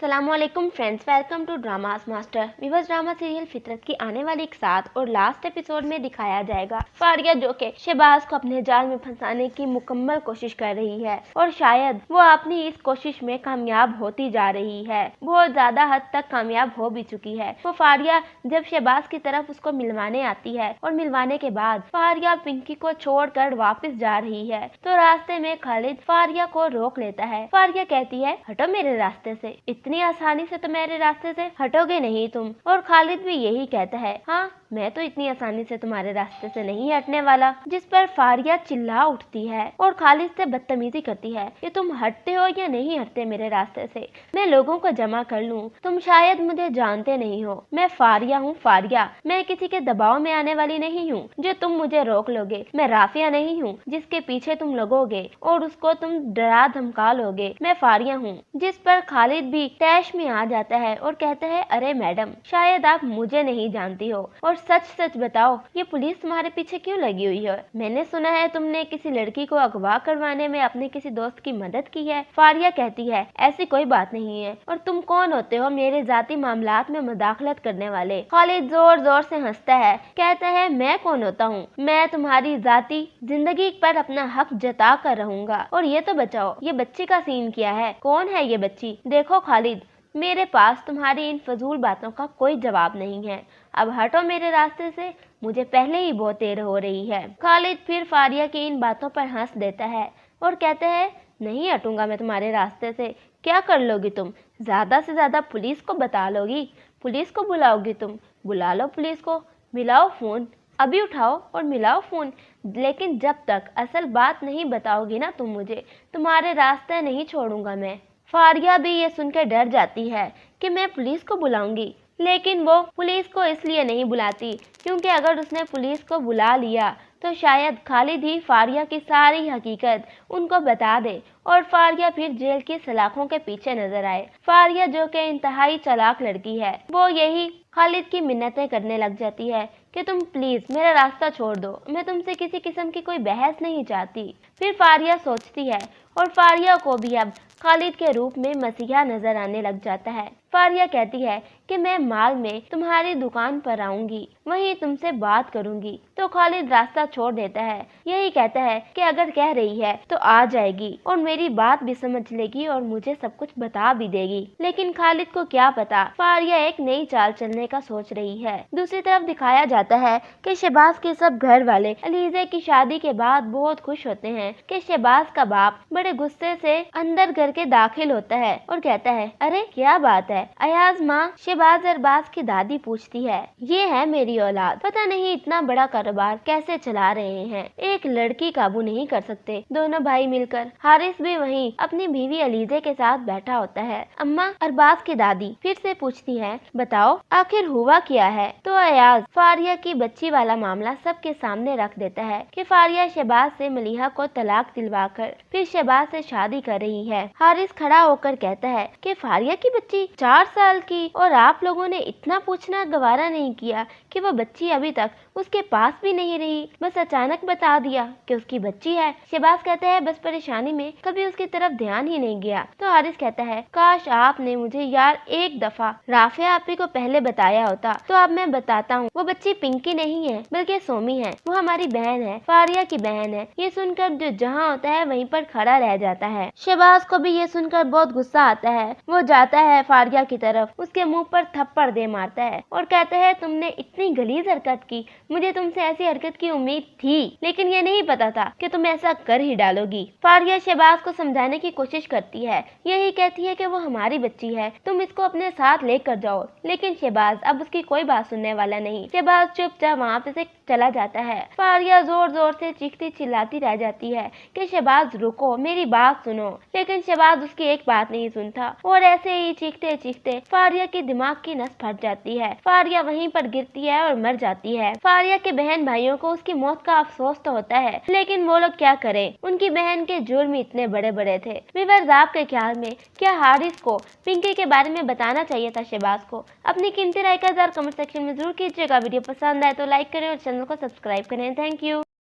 अस्सलाम वालेकुम friends, welcome to dramas master. Viewers, drama serial Fitrat की आने वाली एक 7 और लास्ट एपिसोड में दिखाया जाएगा फारिया जो कि शहबाज को अपने जाल में फंसाने की मुकम्मल कोशिश कर रही है और शायद वो अपनी इस कोशिश में कामयाब होती जा रही है। बहुत ज्यादा हद तक कामयाब हो भी चुकी है। वो फारिया जब शहबाज की तरफ उसको मिलवाने आती है और मिलवाने के बाद फारिया पिंकी को छोड़कर वापस जा रही है तो रास्ते में खालिद फारिया को रोक लेता है। फारिया कहती है, हटो मेरे रास्ते से, इतनी आसानी से तो मेरे रास्ते से हटोगे नहीं तुम। और खालिद भी यही कहता है, हाँ मैं तो इतनी आसानी से तुम्हारे रास्ते से नहीं हटने वाला। जिस पर फारिया चिल्ला उठती है और खालिद से बदतमीजी करती है कि तुम हटते हो या नहीं हटते मेरे रास्ते से, मैं लोगों को जमा कर लूं। तुम शायद मुझे जानते नहीं हो, मैं फारिया हूँ फारिया, मैं किसी के दबाव में आने वाली नहीं हूँ जो तुम मुझे रोक लोगे। मैं राफिया नहीं हूँ जिसके पीछे तुम लगोगे और उसको तुम डरा धमका लोगे। मैं फारिया हूँ। जिस पर खालिद भी तैश में आ जाता है और कहता है, अरे मैडम शायद आप मुझे नहीं जानती हो और सच सच बताओ ये पुलिस तुम्हारे पीछे क्यों लगी हुई है। मैंने सुना है तुमने किसी लड़की को अगवा करवाने में अपने किसी दोस्त की मदद की है। फारिया कहती है, ऐसी कोई बात नहीं है और तुम कौन होते हो मेरे जाती मामलात में मुदाखलत करने वाले। खालिद जोर जोर से हंसता है, कहता है, मैं कौन होता हूँ, मैं तुम्हारी जाती जिंदगी पर अपना हक जता कर रहूंगा। और ये तो बचाओ, ये बच्ची का सीन किया है, कौन है ये बच्ची। देखो खालिद, मेरे पास तुम्हारी इन फजूल बातों का कोई जवाब नहीं है, अब हटो मेरे रास्ते से, मुझे पहले ही बहुत देर हो रही है। खालिद फिर फारिया की इन बातों पर हंस देता है और कहता है, नहीं हटूंगा मैं तुम्हारे रास्ते से। क्या कर लोगी तुम, ज्यादा से ज्यादा पुलिस को बता लोगी, पुलिस को बुलाओगी तुम, बुला लो पुलिस को, मिलाओ फोन, अभी उठाओ और मिलाओ फोन, लेकिन जब तक असल बात नहीं बताओगी ना तुम मुझे, तुम्हारे रास्ते नहीं छोड़ूंगा मैं। फारिया भी ये सुनकर डर जाती है कि मैं पुलिस को बुलाऊंगी, लेकिन वो पुलिस को इसलिए नहीं बुलाती क्योंकि अगर उसने पुलिस को बुला लिया तो शायद खालिद ही फारिया की सारी हकीकत उनको बता दे और फारिया फिर जेल की सलाखों के पीछे नजर आए। फारिया जो कि इंतहाई चालाक लड़की है, वो यही खालिद की मिन्नतें करने लग जाती है कि तुम प्लीज मेरा रास्ता छोड़ दो, मैं तुमसे किसी किस्म की कोई बहस नहीं चाहती। फिर फारिया सोचती है और फारिया को भी अब खालिद के रूप में मसीहा नजर आने लग जाता है। फारिया कहती है कि मैं माल में तुम्हारी दुकान पर आऊंगी, वहीं तुमसे बात करूंगी। तो खालिद रास्ता छोड़ देता है, यही कहता है कि अगर कह रही है तो आ जाएगी और मेरी बात भी समझ लेगी और मुझे सब कुछ बता भी देगी। लेकिन खालिद को क्या पता फारिया एक नई चाल चलने का सोच रही है। दूसरी तरफ दिखाया जाता है कि शहबाज के सब घर वाले अलीज़ा की शादी के बाद बहुत खुश होते हैं कि शहबाज का बाप बड़े गुस्से से अंदर घर के दाखिल होता है और कहता है, अरे क्या बात है अयाज माँ। शहबाज अरबाज की दादी पूछती है, ये है मेरी औलाद, पता नहीं इतना बड़ा कारोबार कैसे चला रहे हैं, एक लड़की काबू नहीं कर सकते दोनों भाई मिलकर। हारिस भी वहीं अपनी बीवी अलीज़ा के साथ बैठा होता है। अम्मा, अरबाज की दादी फिर से पूछती है, बताओ आखिर हुआ क्या है। तो अयाज फारिया की बच्ची वाला मामला सबके सामने रख देता है कि फारिया शहबाज से मलिहा को तलाक दिलवा कर फिर शहबाज से शादी कर रही है। हारिस खड़ा होकर कहता है कि फारिया की बच्ची 4 साल की और आप लोगों ने इतना पूछना गवारा नहीं किया कि वो बच्ची अभी तक उसके पास भी नहीं रही, बस अचानक बता दिया कि उसकी बच्ची है। शहबाज कहता है, बस परेशानी में कभी उसकी तरफ ध्यान ही नहीं गया। तो हारिस कहता है, काश आपने मुझे यार एक दफा राफिया आपी को पहले बताया होता। तो अब मैं बताता हूँ, वो बच्ची पिंकी नहीं है बल्कि सोमी है, वो हमारी बहन है, फारिया की बहन है। ये सुनकर जो जहाँ होता है वहीं पर खड़ा रह जाता है। शहबाज को भी ये सुनकर बहुत गुस्सा आता है, वो जाता है फारिया की तरफ, उसके मुंह पर थप्पड़ दे मारता है और कहता है, तुमने इतनी गलीज हरकत की, मुझे तुमसे ऐसी हरकत की उम्मीद थी लेकिन ये नहीं पता था कि तुम ऐसा कर ही डालोगी। फारिया शहबाज को समझाने की कोशिश करती है, यही कहती है कि वो हमारी बच्ची है, तुम इसको अपने साथ लेकर जाओ। लेकिन शहबाज अब उसकी कोई बात सुनने वाला नहीं। शहबाज चुपचाप वहाँ से चला जाता है। फारिया जोर जोर से चीखती चिल्लाती रह जाती है कि शहबाज रुको, मेरी बात सुनो, लेकिन शहबाज उसकी एक बात नहीं सुनता और ऐसे ही चीखते चीखते फारिया के दिमाग की नस फट जाती है। फारिया वहीं पर गिरती है और मर जाती है। फारिया के बहन भाइयों को उसकी मौत का अफसोस तो होता है, लेकिन वो लोग क्या करें, उनकी बहन के जुर्म इतने बड़े बड़े थे। व्यूअर्स, आपके ख्याल में क्या हारिस को पिंकी के बारे में बताना चाहिए था शहबाज को? अपनी कीमती राय का इज़हार कमेंट सेक्शन में जरूर कीजिएगा। वीडियो पसंद आए तो लाइक करें और चैनल को सब्सक्राइब करें। Thank you.